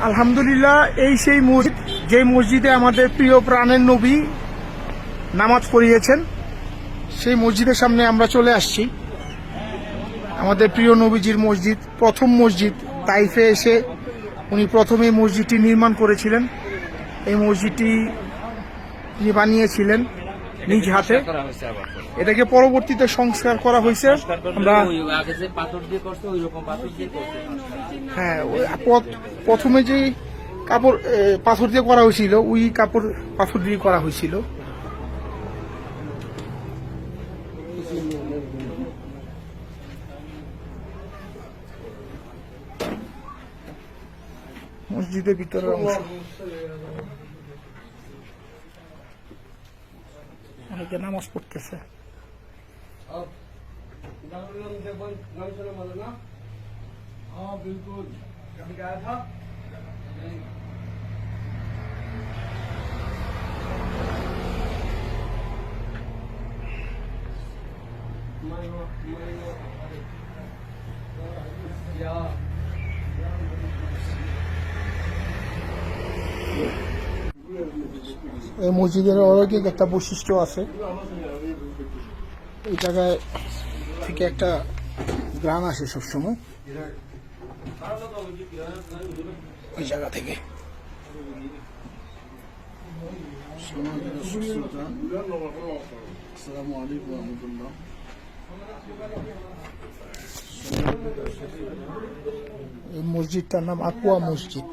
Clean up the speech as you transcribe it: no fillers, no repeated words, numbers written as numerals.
আলহামদুলিল্লাহ, এই সেই মসজিদ যে মসজিদে আমাদের প্রিয় প্রাণের নবী নামাজ পড়িয়েছেন। সেই মসজিদের সামনে আমরা চলে আসছি। আমাদের প্রিয় নবীজির মসজিদ, প্রথম মসজিদ। তাইফে এসে উনি প্রথমে মসজিদটি নির্মাণ করেছিলেন। এই মসজিদটি তিনি বানিয়েছিলেন নিজ হাতে। এটাকে পরবর্তীতে সংস্কার করা হয়েছে। আমরা হ্যাঁ, প্রথমে যে কাপড় পাথর দিয়ে করা হয়েছিল, ওই কাপড় পাথর দিয়ে করা হয়েছিল। মসজিদের ভিতরে অনেকে নামাজ পড়তেছে। এই মসজিদের অলৌকিক একটা বৈশিষ্ট্য আছে। এই জায়গায় থেকে একটা গ্রাম আসে সবসময়, ওই জায়গা থেকে। এই মসজিদটার নাম আকুয়া মসজিদ।